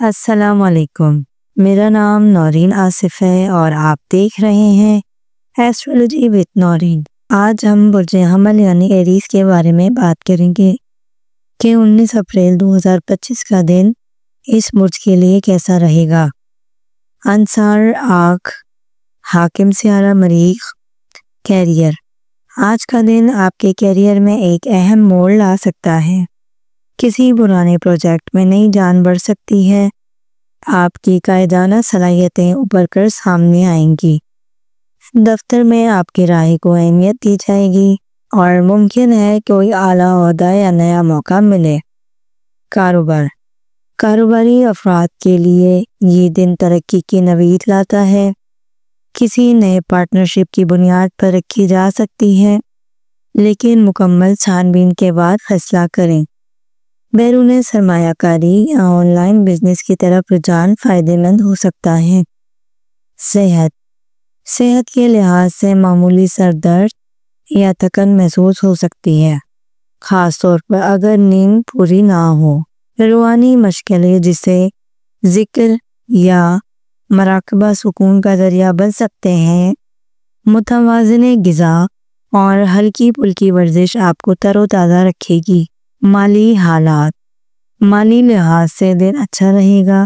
السلام علیکم، میرا نام نورین آصف ہے اور آپ دیکھ رہے ہیں ایسٹرولوجی وتھ نورین۔ آج ہم برج حمل یعنی ایریز کے بارے میں بات کریں گے کہ 19 اپریل 2025 کا دن اس برج کے لیے کیسا رہے گا۔ عنصر آنکھ، حاکم سیارہ مریخ، کیریئر۔ آج کا دن آپ کے کیریئر میں ایک اہم موڑ لا سکتا ہے۔ کسی پرانے پروجیکٹ میں نئی جان بڑھ سکتی ہے۔ آپ کی قائدانہ صلاحیتیں ابھر کر سامنے آئیں گی۔ دفتر میں آپ کی رائے کو اہمیت دی جائے گی اور ممکن ہے کوئی اعلیٰ عہدہ یا نیا موقع ملے۔ کاروبار۔ کاروباری افراد کے لیے یہ دن ترقی کی نوید لاتا ہے۔ کسی نئے پارٹنرشپ کی بنیاد پر رکھی جا سکتی ہے، لیکن مکمل چھان بین کے بعد فیصلہ کریں۔ بیرون سرمایہ کاری یا آن لائن بزنس کی طرف رجحان فائدہ مند ہو سکتا ہے۔ صحت کے لحاظ سے معمولی سر درد یا تھکن محسوس ہو سکتی ہے، خاص طور پر اگر نیند پوری نہ ہو۔ روحانی مشغلے جسے ذکر یا مراقبہ سکون کا ذریعہ بن سکتے ہیں۔ متوازن غذا اور ہلکی پھلکی ورزش آپ کو تر و تازہ رکھے گی۔ مالی حالات۔ مالی لحاظ سے دن اچھا رہے گا۔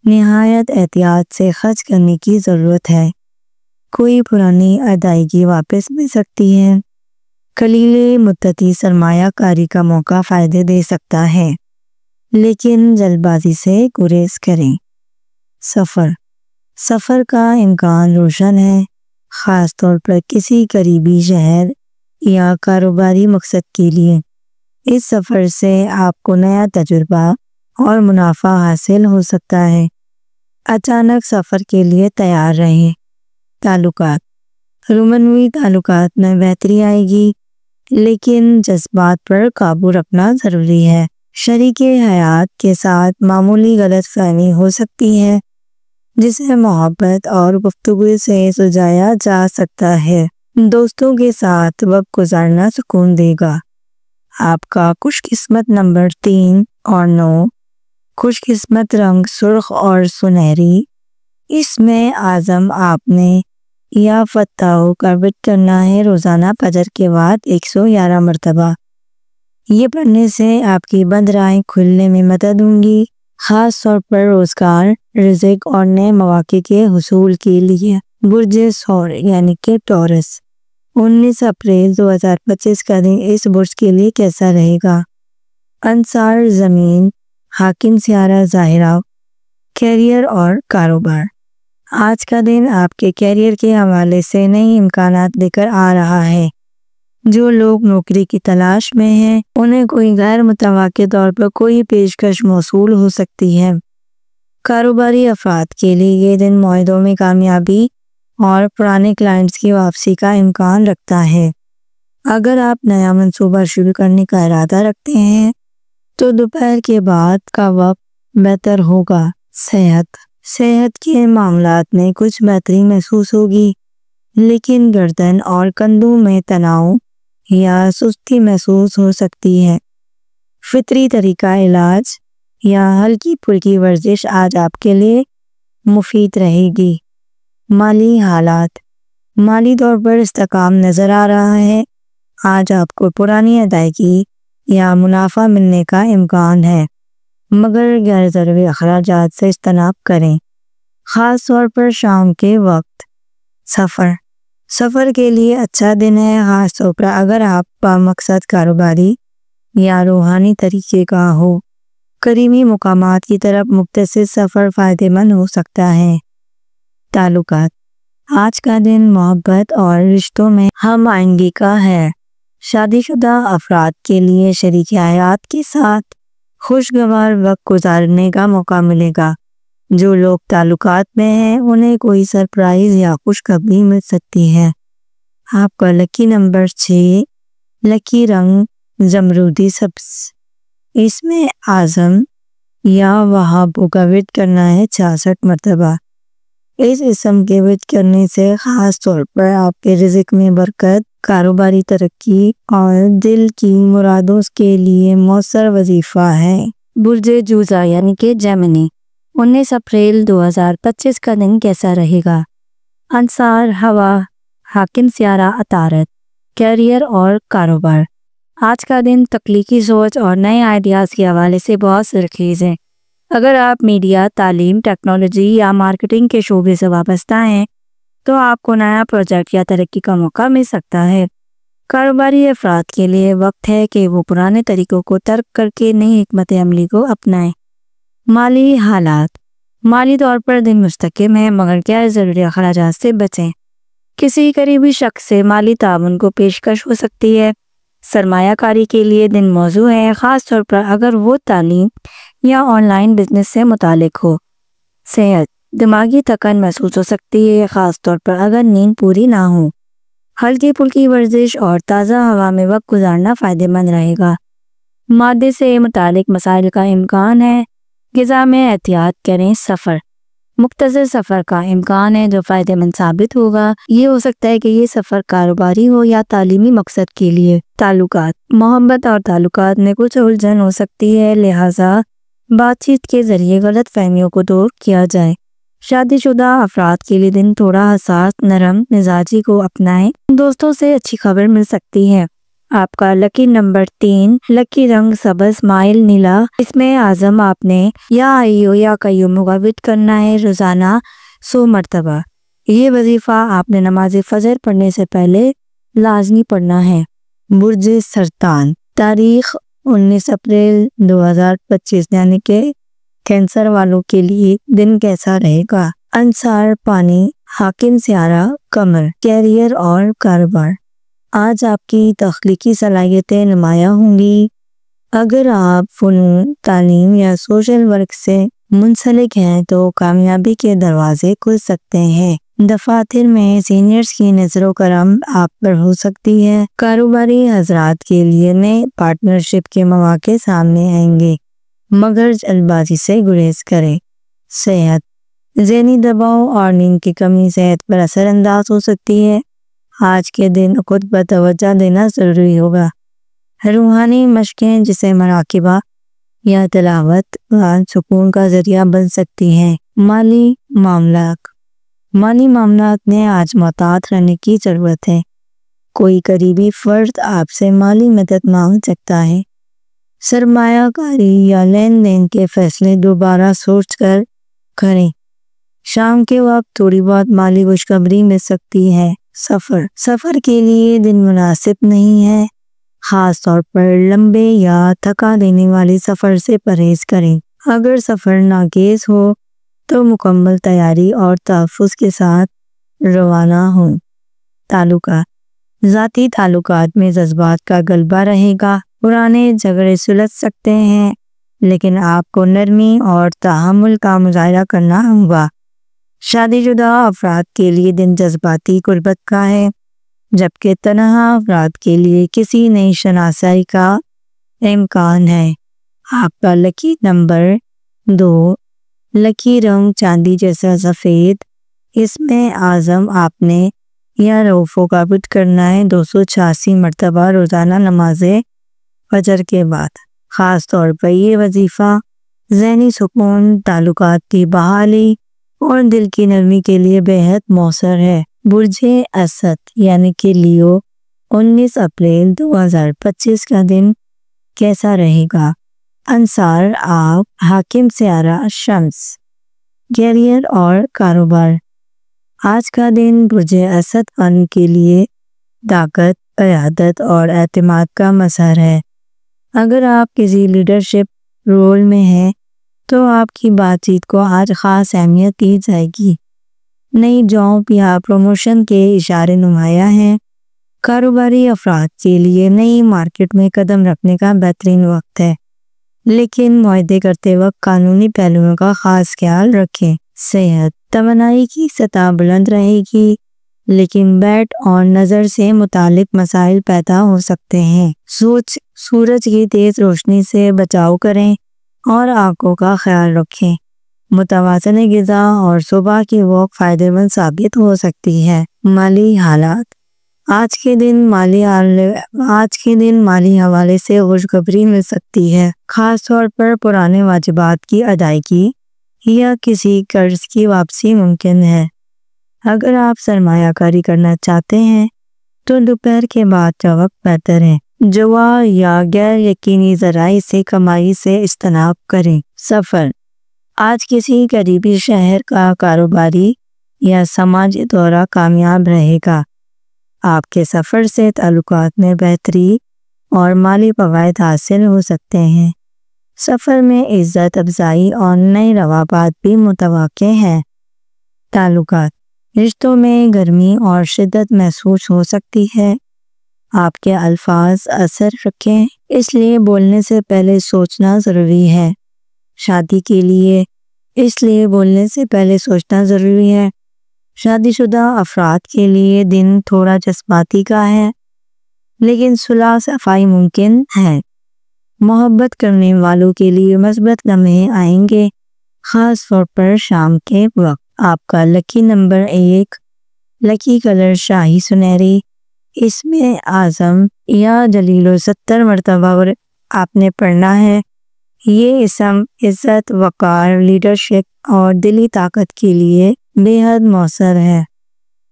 نہایت احتیاط سے خرچ کرنے کی ضرورت ہے۔ کوئی پرانی ادائیگی واپس مل سکتی ہے۔ قلیل مدتی سرمایہ کاری کا موقع فائدے دے سکتا ہے، لیکن جلد بازی سے گریز کریں۔ سفر کا امکان روشن ہے، خاص طور پر کسی قریبی شہر یا کاروباری مقصد کے لیے۔ اس سفر سے آپ کو نیا تجربہ اور منافع حاصل ہو سکتا ہے۔ اچانک سفر کے لیے تیار رہیں۔ تعلقات۔ رومانوی تعلقات میں بہتری آئے گی، لیکن جذبات پر قابو رکھنا ضروری ہے۔ شریک حیات کے ساتھ معمولی غلط فہمی ہو سکتی ہے، جسے محبت اور گفتگو سے سلجھایا جا سکتا ہے۔ دوستوں کے ساتھ وقت گزارنا سکون دے گا۔ آپ کا خوش قسمت نمبر 3 اور 9۔ خوش قسمت رنگ سرخ اور سنہری۔ اس میں عزم آپ نے یا فتح کا ورد کرنا ہے روزانہ فجر کے بعد 111 مرتبہ۔ یہ پڑھنے سے آپ کی بند راہیں کھلنے میں مدد ہوں گی، خاص طور پر روزگار، رزق اور نئے مواقع کے حصول کے لیے۔ برج ثور یعنی کہ ٹورس۔ 19 اپریل 2025 کا دن اس برج کے لیے کیسا رہے گا۔ عنصر زمین، حاکم سیارہ ظاہرہ، کیریئر اور کاروبار۔ آج کا دن آپ کے کیریئر کے حوالے سے نئے امکانات لے کر آ رہا ہے۔ جو لوگ نوکری کی تلاش میں ہیں، انہیں کوئی غیر متوقع طور پر کوئی پیشکش موصول ہو سکتی ہے۔ کاروباری افراد کے لیے یہ دن معاہدوں میں کامیابی اور پرانے کلائنٹس کی واپسی کا امکان رکھتا ہے۔ اگر آپ نیا منصوبہ شروع کرنے کا ارادہ رکھتے ہیں تو دوپہر کے بعد کا وقت بہتر ہوگا۔ صحت کے معاملات میں کچھ بہتری محسوس ہوگی، لیکن گردن اور کندھوں میں تناؤ یا سستی محسوس ہو سکتی ہے۔ فطری طریقہ علاج یا ہلکی پھلکی ورزش آج آپ کے لیے مفید رہے گی۔ مالی حالات۔ مالی طور پر استحکام نظر آ رہا ہے۔ آج آپ کو پرانی ادائیگی یا منافع ملنے کا امکان ہے، مگر غیر ضروری اخراجات سے اجتناب کریں، خاص طور پر شام کے وقت۔ سفر کے لیے اچھا دن ہے، خاص طور پر اگر آپ کا مقصد کاروباری یا روحانی طریقے کا ہو۔ قریبی مقامات کی طرف مختصر سفر فائدہ مند ہو سکتا ہے۔ تعلقات۔ آج کا دن محبت اور رشتوں میں ہم آہنگی کا ہے۔ شادی شدہ افراد کے لیے شریک حیات کے ساتھ خوشگوار وقت گزارنے کا موقع ملے گا۔ جو لوگ تعلقات میں ہیں، انہیں کوئی سرپرائز یا خوشخبری مل سکتی ہے۔ آپ کا لکی نمبر 6، لکی رنگ زمرودی سبز۔ اس میں عزم یا وہابوں کا ورد کرنا ہے 66 مرتبہ۔ اس اسم کے ورد کرنے سے خاص طور پر آپ کے رزق میں برکت، کاروباری ترقی اور دل کی مرادوں کے لیے مؤثر وظیفہ ہے۔ برج جوزہ یعنی کہ جیمنی۔ 19 اپریل 2025 کا دن کیسا رہے گا؟ انصار ہوا، حاکم سیارہ عطارد، کیریئر اور کاروبار۔ آج کا دن تخلیقی سوچ اور نئے آئیڈیاز کے حوالے سے بہت سرخیز ہے۔ اگر آپ میڈیا، تعلیم، ٹیکنالوجی یا مارکیٹنگ کے شعبے سے وابستہ ہیں تو آپ کو نیا پروجیکٹ یا ترقی کا موقع مل سکتا ہے۔ کاروباری افراد کے لیے وقت ہے کہ وہ پرانے طریقوں کو ترک کر کے نئی حکمت عملی کو اپنائیں۔ مالی حالات، مالی طور پر دن مستحکم ہے مگر غیر ضروری اخراجات سے بچیں۔ کسی قریبی شخص سے مالی تعاون کو پیشکش ہو سکتی ہے۔ سرمایہ کاری کے لیے دن موزوں ہے، خاص طور پر اگر وہ تعلیم یا آن لائن بزنس سے متعلق ہو۔ صحت، دماغی تھکن محسوس ہو سکتی ہے، خاص طور پر اگر نیند پوری نہ ہو۔ ہلکی پھلکی ورزش اور تازہ ہوا میں وقت گزارنا فائدہ مند رہے گا۔ مادے سے متعلق مسائل کا امکان ہے، غذا میں احتیاط کریں۔ سفر، مختصر سفر کا امکان ہے جو فائدہ مند ثابت ہوگا۔ یہ ہو سکتا ہے کہ یہ سفر کاروباری ہو یا تعلیمی مقصد کے لیے۔ تعلقات، محبت اور تعلقات میں کچھ الجھن ہو سکتی ہے، لہٰذا بات چیت کے ذریعے غلط فہمیوں کو دور کیا جائے۔ شادی شدہ افراد کے لیے دن تھوڑا حساس، نرم مزاجی کو اپنائیں۔ دوستوں سے اچھی خبر مل سکتی ہے۔ آپ کا لکی نمبر 3، لکی رنگ سبز مائل نیلا۔ اس میں عزم آپ نے یا ایو یا کئیو مغابت کرنا ہے، روزانہ 100 مرتبہ۔ یہ وظیفہ آپ نے نماز فجر پڑھنے سے پہلے لازمی پڑھنا ہے۔ برج سرطان، تاریخ 19 اپریل 2025 یعنی کہ کینسر والوں کے لیے دن کیسا رہے گا؟ انصار پانی، حاکم سیارہ قمر، کیریئر اور کاروبار۔ آج آپ کی تخلیقی صلاحیتیں نمایاں ہوں گی۔ اگر آپ فنون، تعلیم یا سوشل ورک سے منسلک ہیں تو کامیابی کے دروازے کھل سکتے ہیں۔ دفاتر میں سینئرز کی نظر و کرم آپ پر ہو سکتی ہے۔ کاروباری حضرات کے لیے نئے پارٹنرشپ کے مواقع سامنے آئیں گے مگر جلد بازی سے گریز کریں۔ صحت، ذہنی دباؤ اور نیند کی کمی صحت پر اثر انداز ہو سکتی ہے۔ آج کے دن خود پر توجہ دینا ضروری ہوگا۔ روحانی مشقیں جسے مراقبہ یا تلاوت سکون کا ذریعہ بن سکتی ہیں۔ مالی معاملات میں آج محتاط رہنے کی ضرورت ہے۔ کوئی قریبی فرد آپ سے مالی مدد مانگ سکتا ہے۔ سرمایہ کاری یا لین دین کے فیصلے دوبارہ سوچ کر کریں۔ شام کے وقت تھوڑی بہت مالی خوشخبری مل سکتی ہے۔ سفر کے لیے دن مناسب نہیں ہے، خاص طور پر لمبے یا تھکا دینے والے سفر سے پرہیز کریں۔ اگر سفر ناگزیر ہو تو مکمل تیاری اور تحفظ کے ساتھ روانہ ہوں۔ تعلقات، ذاتی تعلقات میں جذبات کا غلبہ رہے گا۔ پرانے جھگڑے سلجھ سکتے ہیں لیکن آپ کو نرمی اور تحمل کا مظاہرہ کرنا ہوگا۔ شادی شدہ افراد کے لیے دن جذباتی قربت کا ہے جبکہ تنہا افراد کے لیے کسی نئی شناسائی کا امکان ہے۔ آپ کا لکی نمبر 2، لکی رنگ چاندی جیسا سفید۔ اس میں عزم آپ نے یا رؤف و ثابت کرنا ہے 286 مرتبہ روزانہ نماز فجر کے بعد۔ خاص طور پر یہ وظیفہ ذہنی سکون، تعلقات کی بحالی اور دل کی نرمی کے لیے بہت مؤثر ہے۔ برج اسد یعنی کہ لیو، 19 اپریل 2025 کا دن کیسا رہے گا؟ انصار آپ، حاکم سیارہ شمس، کیریئر اور کاروبار۔ آج کا دن برج اسد والوں کے لیے طاقت، قیادت اور اعتماد کا مظہر ہے۔ اگر آپ کسی لیڈرشپ رول میں ہیں تو آپ کی بات چیت کو آج خاص اہمیت دی جائے گی۔ نئی جاب یا پروموشن کے اشارے نمایاں ہیں۔ کاروباری افراد کے لیے نئی مارکیٹ میں قدم رکھنے کا بہترین وقت ہے لیکن معاہدے کرتے وقت قانونی پہلوؤں کا خاص خیال رکھیں۔ صحت، توانائی کی سطح بلند رہے گی لیکن بیٹ اور نظر سے متعلق مسائل پیدا ہو سکتے ہیں۔ سورج کی تیز روشنی سے بچاؤ کریں اور آنکھوں کا خیال رکھیں۔ متوازن غذا اور صبح کی واک فائدہ مند ثابت ہو سکتی ہے۔ مالی حالات، آج کے دن مالی حوالے سے خوشخبری مل سکتی ہے، خاص طور پر پرانے واجبات کی ادائیگی یا کسی قرض کی واپسی ممکن ہے۔ اگر آپ سرمایہ کاری کرنا چاہتے ہیں تو دوپہر کے بعد کا وقت بہتر ہے۔ جوا یا غیر یقینی ذرائع سے کمائی سے اجتناب کریں۔ سفر: آج کسی قریبی شہر کا کاروباری یا سماجی دورہ کامیاب رہے گا۔ آپ کے سفر سے تعلقات میں بہتری اور مالی فوائد حاصل ہو سکتے ہیں۔ سفر میں عزت افزائی اور نئے روابط بھی متوقع ہیں۔ تعلقات: رشتوں میں گرمی اور شدت محسوس ہو سکتی ہے۔ آپ کے الفاظ اثر رکھیں، اس لیے بولنے سے پہلے سوچنا ضروری ہے۔ شادی کے لیے اس لیے بولنے سے پہلے سوچنا ضروری ہے۔ شادی شدہ افراد کے لیے دن تھوڑا جذباتی کا ہے، لیکن صلح صفائی ممکن ہے۔ محبت کرنے والوں کے لیے مثبت لمحے آئیں گے، خاص طور پر شام کے وقت۔ آپ کا لکی نمبر 1، لکی کلر شاہی سنہری، اسم اعظم یا جلیل و 70 مرتبہ آپ نے پڑھنا ہے۔ یہ اسم عزت، وقار، لیڈرشپ اور دلی طاقت کے لیے بے حد مؤثر ہے،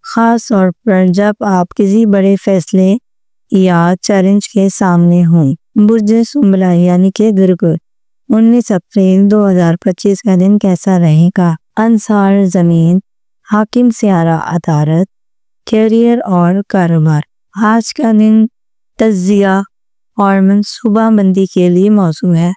خاص طور پر جب آپ کسی بڑے فیصلے یا چیلنج کے سامنے ہوں۔ برج سنبلہ یعنی کہ گرگ، 19 اپریل 2025 کا دن کیسا رہے گا؟ انصار زمین، حاکم سیارہ عدالت، کیریئر اور کاروبار۔ آج کا دن تجزیہ اور منصوبہ بندی کے لیے موزوں ہے۔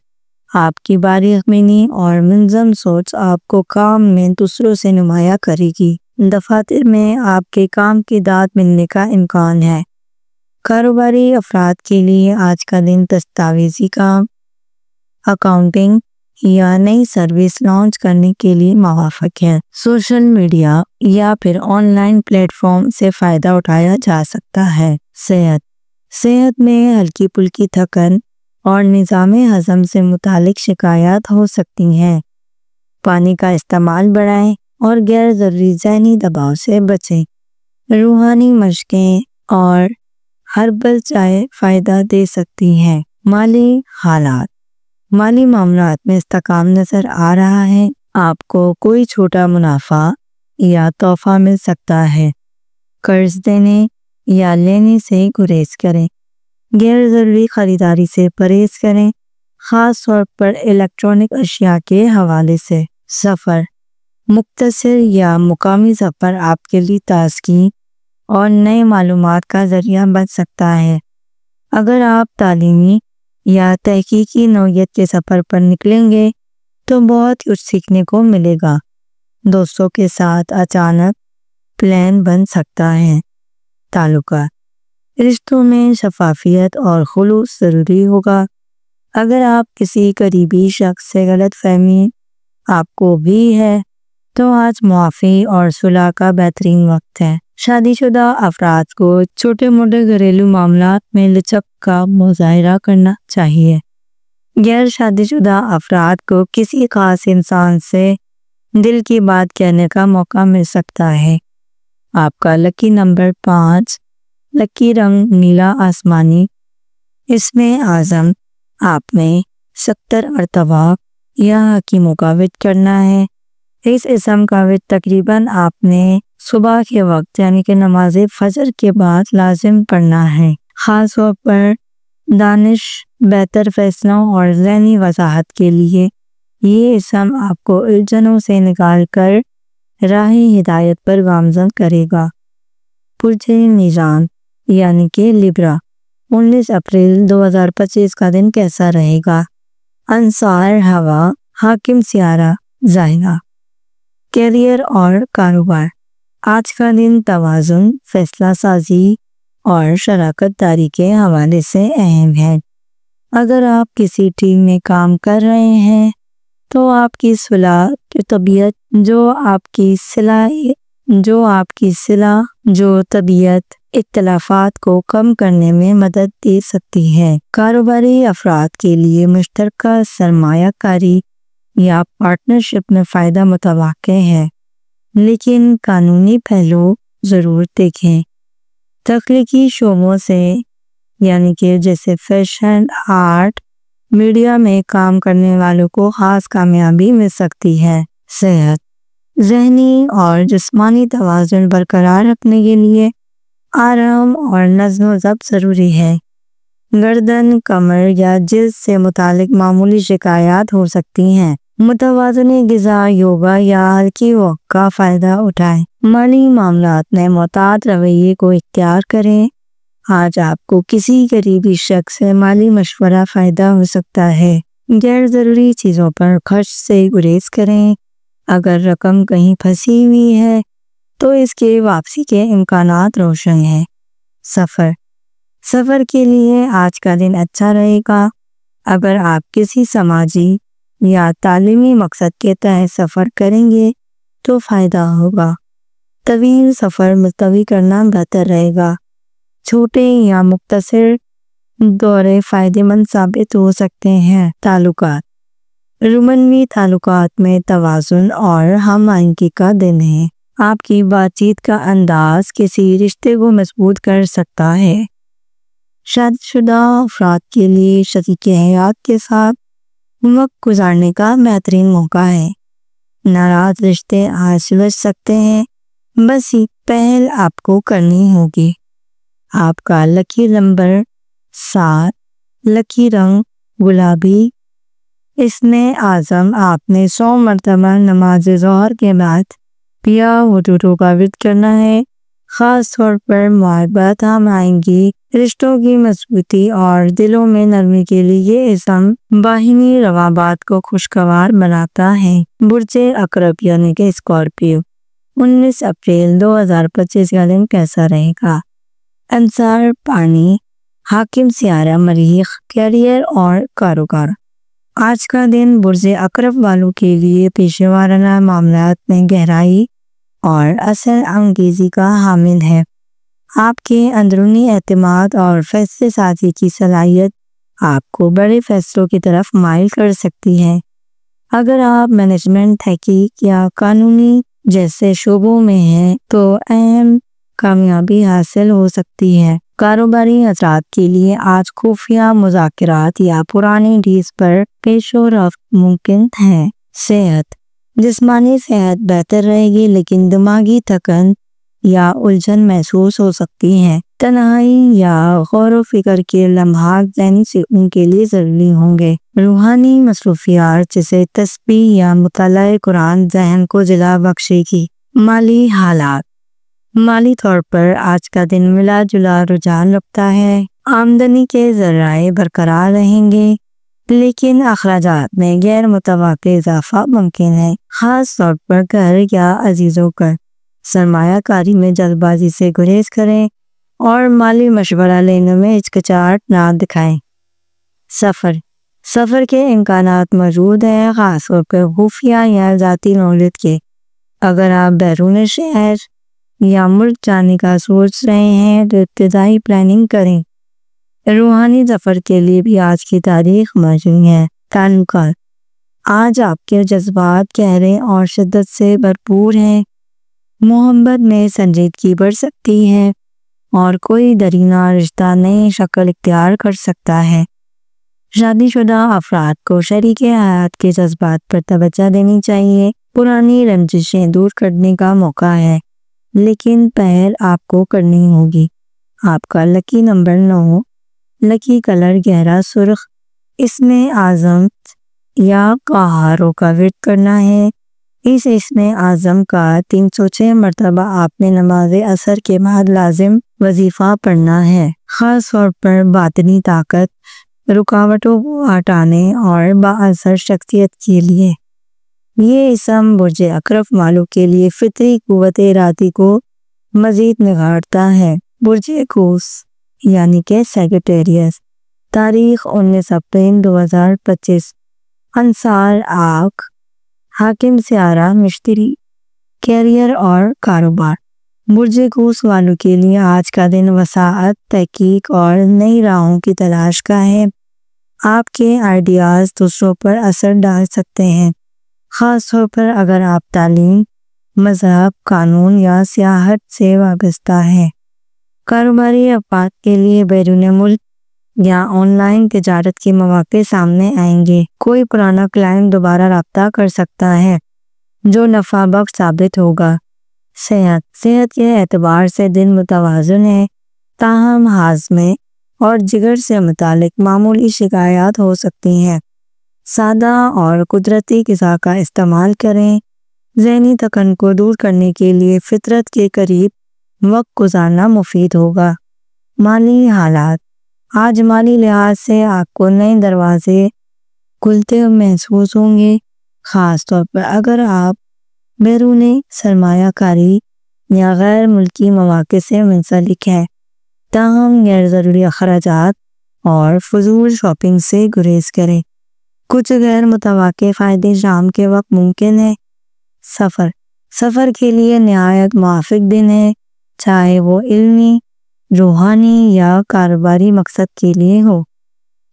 آپ کی باریک بینی اور منظم سوچ آپ کو کام میں دوسروں سے نمایاں کرے گی۔ دفاتر میں آپ کے کام کی داد ملنے کا امکان ہے۔ کاروباری افراد کے لیے آج کا دن دستاویزی کام، اکاؤنٹنگ یا نئی سروس لانچ کرنے کے لیے موافق ہے۔ سوشل میڈیا یا پھر آن لائن پلیٹ فارم سے فائدہ اٹھایا جا سکتا ہے۔ صحت میں ہلکی پھلکی تھکن اور نظام ہضم سے متعلق شکایات ہو سکتی ہیں۔ پانی کا استعمال بڑھائیں اور غیر ضروری ذہنی دباؤ سے بچیں۔ روحانی مشقیں اور ہربل چائے فائدہ دے سکتی ہیں۔ مالی حالات: مالی معاملات میں استحکام نظر آ رہا ہے۔ آپ کو کوئی چھوٹا منافع یا تحفہ مل سکتا ہے۔ قرض دینے یا لینے سے گریز کریں۔ غیر ضروری خریداری سے پرہیز کریں، خاص طور پر الیکٹرانک اشیاء کے حوالے سے۔ سفر: مختصر یا مقامی سفر آپ کے لیے تازگی اور نئے معلومات کا ذریعہ بن سکتا ہے۔ اگر آپ تعلیمی یا تحقیقی نوعیت کے سفر پر نکلیں گے تو بہت کچھ سیکھنے کو ملے گا۔ دوستوں کے ساتھ اچانک پلان بن سکتا ہے۔ تعلقات: رشتوں میں شفافیت اور خلوص ضروری ہوگا۔ اگر آپ کسی قریبی شخص سے غلط فہمی آپ کو بھی ہے تو آج معافی اور صلح کا بہترین وقت ہے۔ شادی شدہ افراد کو چھوٹے موٹے گھریلو معاملات میں لچک کا مظاہرہ کرنا چاہیے۔ غیر شادی شدہ افراد کو کسی خاص انسان سے دل کی بات کہنے کا موقع مل سکتا ہے۔ آپ کا لکی نمبر 5، لکی رنگ نیلا آسمانی، اسم اعظم آپ نے 70 مرتبہ یا حکیموں کا ورد کرنا ہے۔ اس اسم کا ورد تقریباً آپ نے صبح کے وقت یعنی کہ نماز فجر کے بعد لازم پڑھنا ہے، خاص طور پر دانش، بہتر فیصلوں اور ذہنی وضاحت کے لیے۔ یہ اسم آپ کو الجھنوں سے نکال کر راہ ہدایت پر گامزن کرے گا۔ برج میزان یعنی کہ لیبرا، 19 اپریل 2025 کا دن کیسا رہے گا؟ انصار ہوا، حاکم سیارہ ظاہرہ، کیریئر اور کاروبار۔ آج کا دن توازن، فیصلہ سازی اور شراکت داری کے حوالے سے اہم ہے۔ اگر آپ کسی ٹیم میں کام کر رہے ہیں تو آپ کی صلاح جو طبیعت اختلافات کو کم کرنے میں مدد دے سکتی ہے۔ کاروباری افراد کے لیے مشترکہ سرمایہ کاری یا پارٹنرشپ میں فائدہ متوقع ہے، لیکن قانونی پہلو ضرور دیکھیں۔ تخلیقی شعبوں سے یعنی کہ جیسے فیشن، آرٹ، میڈیا میں کام کرنے والوں کو خاص کامیابی مل سکتی ہے۔ صحت، ذہنی اور جسمانی توازن برقرار رکھنے کے لیے آرام اور نظم و ضبط ضروری ہے۔ گردن، کمر یا جلد سے متعلق معمولی شکایات ہو سکتی ہیں۔ متوازن غذا، یوگا یا ہلکی واک کا فائدہ اٹھائیں۔ مالی معاملات میں محتاط رویے کو اختیار کریں۔ آج آپ کو کسی قریبی شخص سے مالی مشورہ فائدہ ہو سکتا ہے۔ غیر ضروری چیزوں پر خرچ سے گریز کریں۔ اگر رقم کہیں پھنسی ہوئی ہے تو اس کے واپسی کے امکانات روشن ہیں۔ سفر کے لیے آج کا دن اچھا رہے گا۔ اگر آپ کسی سماجی یا تعلیمی مقصد کے تحت سفر کریں گے تو فائدہ ہوگا۔ طویل سفر ملتوی کرنا بہتر رہے گا۔ چھوٹے یا مختصر دورے فائدہ مند ثابت ہو سکتے ہیں۔ تعلقات، رومانوی تعلقات میں توازن اور ہم آہنگی کا دن ہے۔ آپ کی بات چیت کا انداز کسی رشتے کو مضبوط کر سکتا ہے۔ شادی شدہ افراد کے لیے شریک حیات کے ساتھ وقت گزارنے کا بہترین موقع ہے۔ ناراض رشتے آج سلجھ سکتے ہیں، بس ایک پہل آپ کو کرنی ہوگی۔ آپ کا لکی نمبر 7، لکی رنگ گلابی۔ اسم اعظم، آپ نے 100 مرتبہ نماز ظہر کے بعد پیا وضو کا ورد کرنا ہے۔ خاص طور پر محبت، ہم آہنگی، رشتوں کی مضبوطی اور دلوں میں نرمی کے لیے یہ اسم باہمی روابط کو خوشگوار بناتا ہے۔ برج عقرب یعنی کہ اسکارپیو، 19 اپریل 2025 کا دن کیسا رہے گا؟ عنصر پانی، حاکم سیارہ مریخ، کیریئر اور کاروبار۔ آج کا دن برج عقرب والوں کے لیے پیشہ ورانہ معاملات میں گہرائی اور اثر انگیزی کا حامل ہے۔ آپ کے اندرونی اعتماد اور فیصلے سازی کی صلاحیت آپ کو بڑے فیصلوں کی طرف مائل کر سکتی ہے۔ اگر آپ مینجمنٹ، تحقیق یا قانونی جیسے شعبوں میں ہیں تو اہم کامیابی حاصل ہو سکتی ہے۔ کاروباری افراد کے لیے آج خفیہ مذاکرات یا پرانی ڈیلز پر پیش و رفت ممکن ہے۔ صحت، جسمانی صحت بہتر رہے گی لیکن دماغی تھکن یا الجھن محسوس ہو سکتی ہے۔ تنہائی یا غور و فکر کے لمحات ذہنی سکون کے لیے ضروری ہوں گے۔ روحانی مصروفیات جیسے تسبیح یا مطالعہ قرآن ذہن کو جلا بخشے گی۔ مالی حالات، مالی طور پر آج کا دن ملا جلا رجحان رکھتا ہے۔ آمدنی کے ذرائع برقرار رہیں گے لیکن اخراجات میں غیر متوقع اضافہ ممکن ہے، خاص طور پر گھر یا عزیزوں پر۔ سرمایہ کاری میں جلد بازی سے گریز کریں اور مالی مشورہ لینے میں ہچکچاہٹ نہ دکھائیں۔ سفر کے امکانات موجود ہیں، خاص طور پر خفیہ یا ذاتی نوعیت کے۔ اگر آپ بیرون شہر یا ملک جانے کا سوچ رہے ہیں تو ابتدائی پلاننگ کریں۔ روحانی سفر کے لیے بھی آج کی تاریخ موزوں ہے۔ تعلقات، آج آپ کے جذبات گہرے اور شدت سے بھرپور ہیں۔ محبت میں سنجیدگی بڑھ سکتی ہے اور کوئی درینہ رشتہ نئی شکل اختیار کر سکتا ہے۔ شادی شدہ افراد کو شریک حیات کے جذبات پر توجہ دینی چاہیے۔ پرانی رنجشیں دور کرنے کا موقع ہے لیکن پہل آپ کو کرنی ہوگی۔ آپ کا لکی نمبر 9، لکی کلر گہرا سرخ۔ اسم اعظم یا قہاروں کا ورد کرنا ہے۔ اس اسم اعظم کا 306 مرتبہ آپ نے نماز عصر کے بعد لازم وظیفہ پڑھنا ہے، خاص طور پر باطنی طاقت، رکاوٹوں کو ہٹانے اور بااثر شخصیت کے لیے۔ یہ اسم برج عقرب والوں کے لیے فطری قوت ارادی کو مزید نکھارتا ہے۔ برج قوس یعنی کہ سیجیٹیریس، تاریخ 19 اپریل 2025۔ عنصر آگ، حاکم سیارہ مشتری، کیریئر اور کاروبار۔ برج قوس والوں کے لیے آج کا دن وسعت، تحقیق اور نئی راہوں کی تلاش کا ہے۔ آپ کے آئیڈیاز دوسروں پر اثر ڈال سکتے ہیں، خاص طور پر اگر آپ تعلیم، مذہب، قانون یا سیاحت سے وابستہ ہیں۔ کاروباری افراد کے لیے بیرون ملک یا آن لائن تجارت کے مواقع سامنے آئیں گے۔ کوئی پرانا کلائنٹ دوبارہ رابطہ کر سکتا ہے۔ جو نفع بخش ثابت ہوگا۔ صحت کے اعتبار سے دن متوازن ہے، تاہم ہاضمے اور جگر سے متعلق معمولی شکایات ہو سکتی ہیں۔ سادہ اور قدرتی غذا کا استعمال کریں۔ ذہنی تھکن کو دور کرنے کے لیے فطرت کے قریب وقت گزارنا مفید ہوگا۔ مالی حالات: آج مالی لحاظ سے آپ کو نئے دروازے کھلتے محسوس ہوں گے، خاص طور پر اگر آپ بیرونی سرمایہ کاری یا غیر ملکی مواقع سے منسلک ہیں۔ تاہم غیر ضروری اخراجات اور فضول شاپنگ سے گریز کریں۔ کچھ غیر متوقع فائدے شام کے وقت ممکن ہے۔ سفر کے لیے نہایت موافق دن ہے، چاہے وہ علمی، روحانی یا کاروباری مقصد کے لیے ہو۔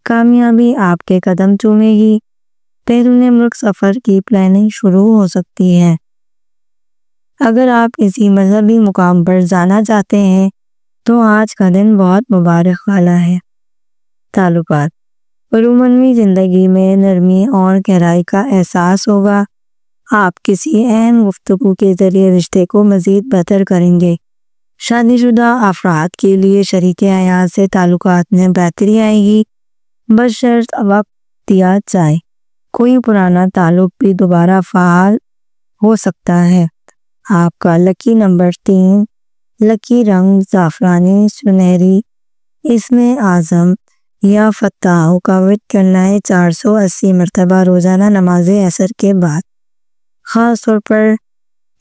کامیابی آپ کے قدم چومے گی۔ بیرون ملک سفر کی پلاننگ شروع ہو سکتی ہے۔ اگر آپ کسی مذہبی مقام پر جانا چاہتے ہیں تو آج کا دن بہت مبارک والا ہے۔ تعلقات: روزمرہ زندگی میں نرمی اور گہرائی کا احساس ہوگا۔ آپ کسی اہم گفتگو کے ذریعے رشتے کو مزید بہتر کریں گے۔ شادی شدہ افراد کے لیے شریک حیات سے تعلقات میں بہتری آئے گی، بشرط وقت دیا جائے۔ کوئی پرانا تعلق بھی دوبارہ فعال ہو سکتا ہے۔ آپ کا لکی نمبر 3، لکی رنگ زعفرانی سنہری۔ اس میں اعظم یا فتح کا ورد کرنا ہے 480 مرتبہ روزانہ نماز عصر کے بعد۔ خاص طور پر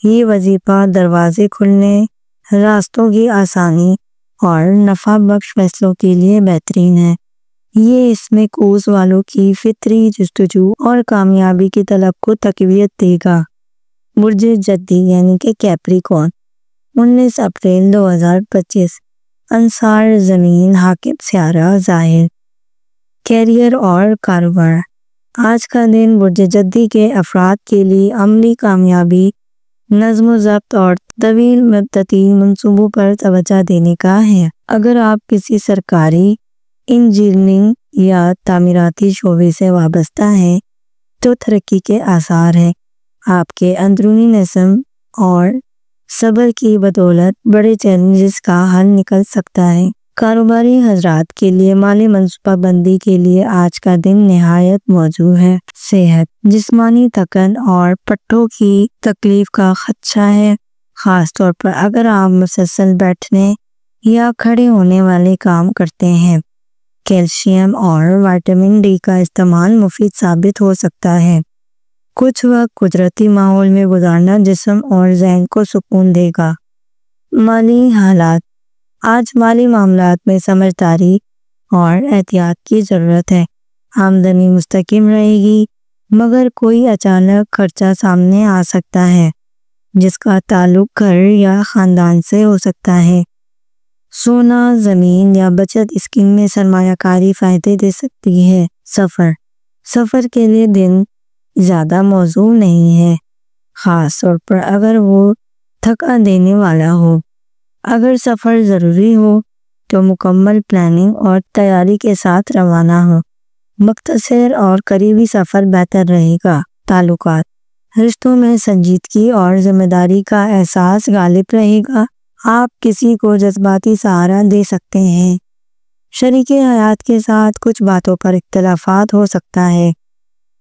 یہ وظیفہ دروازے کھلنے، راستوں کی آسانی اور نفع بخش فیصلوں کے لیے بہترین ہے۔ یہ اس میں کوس والوں کی فطری جستجو اور کامیابی کی طلب کو تقویت دے گا۔ برج جدی یعنی کہ کیپریکون، 19 اپریل 2025۔ انصار زمین حاکم سیارہ ظاہر۔ کیریئر اور کاروبار: آج کا دن برج جدی کے افراد کے لیے عملی کامیابی، نظم و ضبط اور طویل مدتی منصوبوں پر توجہ دینے کا ہے۔ اگر آپ کسی سرکاری، انجینئرنگ یا تعمیراتی شعبے سے وابستہ ہیں تو ترقی کے آثار ہیں۔ آپ کے اندرونی نظم اور صبر کی بدولت بڑے چیلنجز کا حل نکل سکتا ہے۔ کاروباری حضرات کے لیے مالی منصوبہ بندی کے لیے آج کا دن نہایت موزوں ہے۔ صحت: جسمانی تھکن اور پٹھوں کی تکلیف کا خدشہ ہے، خاص طور پر اگر آپ مسلسل بیٹھنے یا کھڑے ہونے والے کام کرتے ہیں۔ کیلشیم اور وٹامن ڈی کا استعمال مفید ثابت ہو سکتا ہے۔ کچھ وقت قدرتی ماحول میں گزارنا جسم اور ذہن کو سکون دے گا۔ مالی حالات: آج مالی معاملات میں سمجھداری اور احتیاط کی ضرورت ہے۔ آمدنی مستقیم رہے گی، مگر کوئی اچانک خرچہ سامنے آ سکتا ہے جس کا تعلق گھر یا خاندان سے ہو سکتا ہے۔ سونا، زمین یا بچت اسکیم میں سرمایہ کاری فائدے دے سکتی ہے۔ سفر کے لیے دن زیادہ موزوں نہیں ہے، خاص طور پر اگر وہ تھکا دینے والا ہو۔ اگر سفر ضروری ہو تو مکمل پلاننگ اور تیاری کے ساتھ روانہ ہو۔ مختصر اور قریبی سفر بہتر رہے گا۔ تعلقات: رشتوں میں سنجیدگی اور ذمہ داری کا احساس غالب رہے گا۔ آپ کسی کو جذباتی سہارا دے سکتے ہیں۔ شریک حیات کے ساتھ کچھ باتوں پر اختلافات ہو سکتا ہے،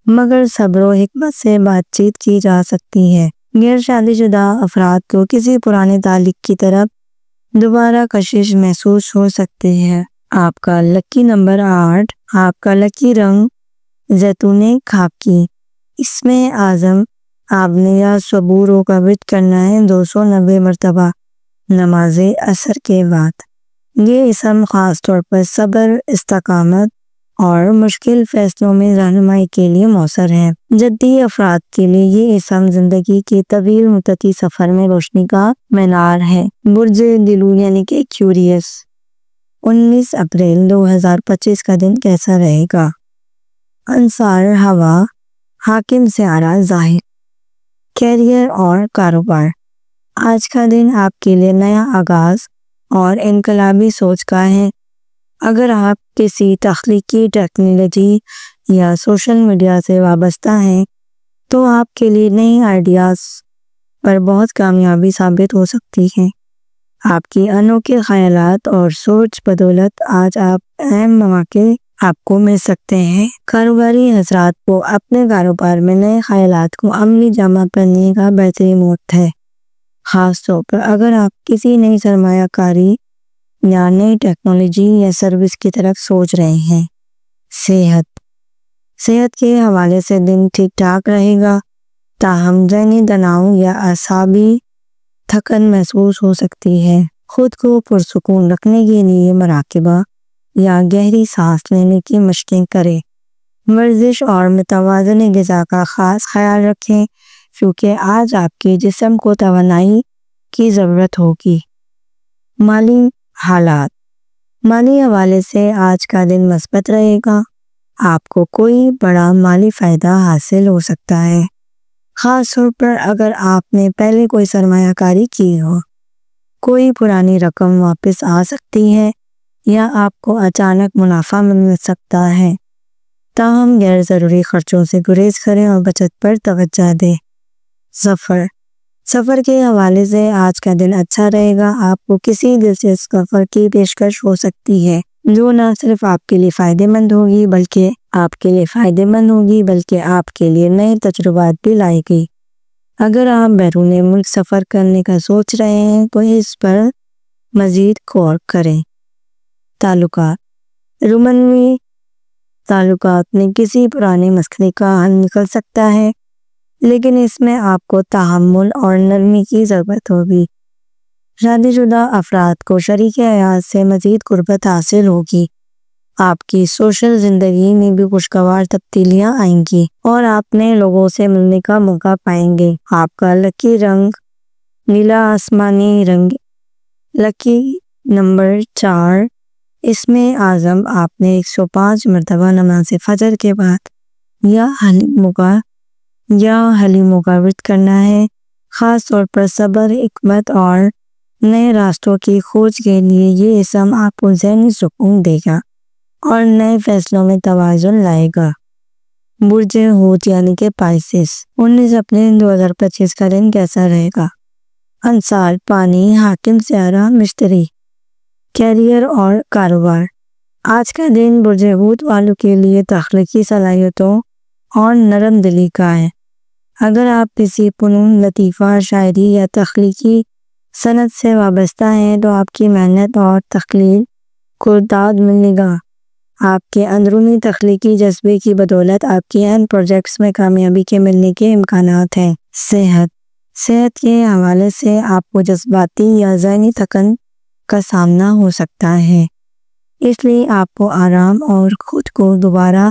مگر صبر و حکمت سے بات چیت کی جا سکتی ہے۔ غیر شادی شدہ افراد کو کسی پرانے تعلق کی طرف دوبارہ کشش محسوس ہو سکتی ہے۔ آپ کا لکی نمبر 8، آپ کا لکی رنگ زیتونی خاکی۔ اس میں اعظم آبنے یا صبوروں کا ورد کرنا ہے 290 مرتبہ نماز عصر کے بعد۔ یہ اسم خاص طور پر صبر، استقامت اور مشکل فیصلوں میں رہنمائی کے لیے مؤثر ہے۔ جدی افراد کے لیے یہ اسم زندگی کے طویل مدتی سفر میں روشنی کا مینار ہے۔ برج دلو یعنی کہ ایکویریس، 19 اپریل 2025 کا دن کیسا رہے گا؟ انصار ہوا حاکم سیارہ ظاہر۔ کیریئر اور کاروبار: آج کا دن آپ کے لیے نیا آغاز اور انقلابی سوچ کا ہے۔ اگر آپ کسی تخلیقی ٹیکنالوجی یا سوشل میڈیا سے وابستہ ہیں تو آپ کے لیے نئی آئیڈیاز پر بہت کامیابی ثابت ہو سکتی ہیں۔ آپ کی انوکھے خیالات اور سوچ بدولت آج آپ اہم مواقع آپ کو مل سکتے ہیں۔ کاروباری حضرات کو اپنے کاروبار میں نئے خیالات کو عملی جامہ پہننے کا بہترین وقت ہے، خاص طور پر اگر آپ کسی نئی سرمایہ کاری یا نئی ٹیکنالوجی یا سروس کی طرف سوچ رہے ہیں۔ صحت کے حوالے سے دن ٹھیک ٹھاک رہے گا، تاہم ذہنی تناؤ یا اعصابی تھکن محسوس ہو سکتی ہے۔ خود کو پرسکون رکھنے کے لیے مراقبہ یا گہری سانس لینے کی مشقیں کریں۔ ورزش اور متوازن غذا کا خاص خیال رکھیں کیونکہ آج آپ کے جسم کو توانائی کی ضرورت ہوگی۔ مالی حالات۔ مالی حوالے سے آج کا دن مثبت رہے گا، آپ کو کوئی بڑا مالی فائدہ حاصل ہو سکتا ہے، خاص طور پر اگر آپ نے پہلے کوئی سرمایہ کاری کی ہو۔ کوئی پرانی رقم واپس آ سکتی ہے یا آپ کو اچانک منافع مل سکتا ہے، تاہم غیر ضروری خرچوں سے گریز کریں اور بچت پر توجہ دیں۔ سفر کے حوالے سے آج کا دن اچھا رہے گا، آپ کو کسی دلچسپ سفر کی پیشکش ہو سکتی ہے جو نہ صرف آپ کے لیے فائدہ مند ہوگی بلکہ آپ کے لیے نئے تجربات بھی لائے گی۔ اگر آپ بیرون ملک سفر کرنے کا سوچ رہے ہیں تو اس پر مزید غور کریں۔ تعلقات۔ رومانوی تعلقات میں کسی پرانے مسئلے کا حل نکل سکتا ہے، لیکن اس میں آپ کو تحمل اور نرمی کی ضرورت ہوگی۔ شادی شدہ افراد کو شریک حیات سے مزید قربت حاصل ہوگی۔ آپ کی سوشل زندگی میں بھی خوشگوار تبدیلیاں آئیں گی اور آپ نئے لوگوں سے ملنے کا موقع پائیں گے۔ آپ کا لکی رنگ نیلا آسمانی رنگ، لکی نمبر 4۔ اس میں اعظم آپ نے 105 مرتبہ نماز فجر کے بعد یا حلیموں کا ورد کرنا ہے۔ خاص طور پر صبر، حکمت اور نئے راستوں کی کھوج کے لیے یہ اسم آپ کو ذہنی سکون دے گا اور نئے فیصلوں میں توازن لائے گا۔ برج حوت یعنی کہ پائسس۔ 19 اپریل 2025 کا دن کیسا رہے گا؟ انصار پانی، حاکم سیارہ مشتری، کیریئر اور کاروبار۔ آج کا دن برج حوت والوں کے لیے تخلیقی صلاحیتوں اور نرم دلی کا ہے۔ اگر آپ کسی فنون لطیفہ، شاعری یا تخلیقی صنعت سے وابستہ ہیں تو آپ کی محنت اور تخلیق کو داد ملے گا۔ آپ کے اندرونی تخلیقی جذبے کی بدولت آپ کے اہم پروجیکٹس میں کامیابی کے ملنے کے امکانات ہیں۔ صحت کے حوالے سے آپ کو جذباتی یا ذہنی تھکن کا سامنا ہو سکتا ہے، اس لیے آپ کو آرام اور خود کو دوبارہ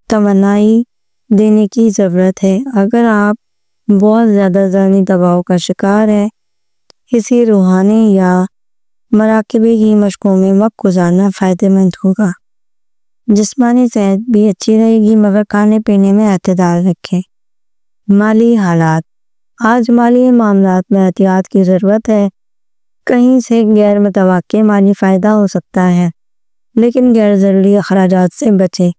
توانائی دینے کی ضرورت ہے۔ اگر آپ بہت زیادہ ذہنی دباؤ کا شکار ہیں، کسی روحانی یا مراقبے کی مشقوں میں وقت گزارنا فائدہ مند ہوگا۔ جسمانی صحت بھی اچھی رہے گی مگر کھانے پینے میں اعتدال رکھیں۔ مالی حالات۔ آج مالی معاملات میں احتیاط کی ضرورت ہے۔ کہیں سے غیر متوقع مالی فائدہ ہو سکتا ہے، لیکن غیر ضروری اخراجات سے بچیں۔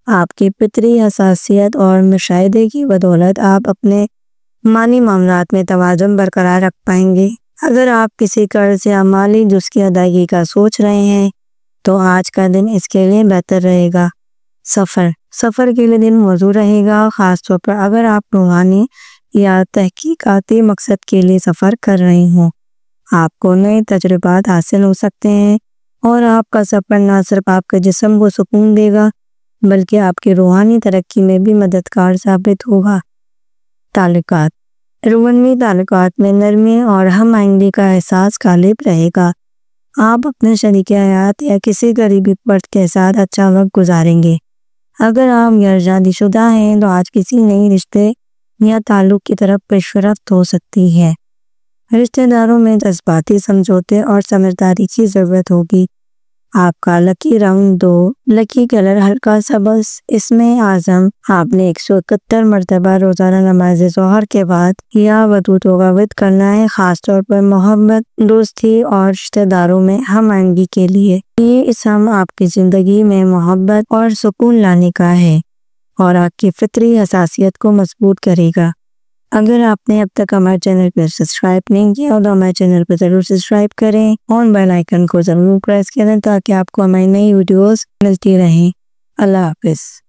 آپ کی فطری حساسیت اور مشاہدے کی بدولت آپ اپنے مالی معاملات میں توازن برقرار رکھ پائیں گے۔ اگر آپ کسی قرض یا مالی جز کی ادائیگی کا سوچ رہے ہیں تو آج کا دن اس کے لیے بہتر رہے گا۔ سفر کے لیے دن موزوں رہے گا، خاص طور پر اگر آپ روحانی یا تحقیقاتی مقصد کے لیے سفر کر رہے ہوں۔ آپ کو نئے تجربات حاصل ہو سکتے ہیں اور آپ کا سفر نہ صرف آپ کے جسم کو سکون دے گا بلکہ آپ کی روحانی ترقی میں بھی مددگار ثابت ہوگا۔ تعلقات۔ رومانوی تعلقات میں نرمی اور ہم آہنگی کا احساس غالب رہے گا۔ آپ اپنے شریک حیات یا کسی قریبی فرد کے ساتھ اچھا وقت گزاریں گے۔ اگر آپ غیر شادی شدہ ہیں تو آج کسی نئی رشتے یا تعلق کی طرف پیش رفت ہو سکتی ہے۔ رشتہ داروں میں جذباتی سمجھوتے اور سمجھداری کی ضرورت ہوگی۔ آپ کا لکی رنگ 2، لکی کلر ہلکا سبز۔ اس میں اعظم آپ نے 171 مرتبہ روزانہ نماز ظہر کے بعد یا ودودوں کا ورد کرنا ہے، خاص طور پر محبت، دوستی اور رشتہ داروں میں ہم آہنگی کے لیے۔ یہ اسم آپ کی زندگی میں محبت اور سکون لانے کا ہے اور آپ کی فطری حساسیت کو مضبوط کرے گا۔ اگر آپ نے اب تک ہمارے چینل پر سبسکرائب نہیں کیا تو ہمارے چینل پر ضرور سبسکرائب کریں اور بیل آئیکن کو ضرور پریس کریں تاکہ آپ کو ہماری نئی ویڈیوز ملتی رہیں۔ اللہ حافظ۔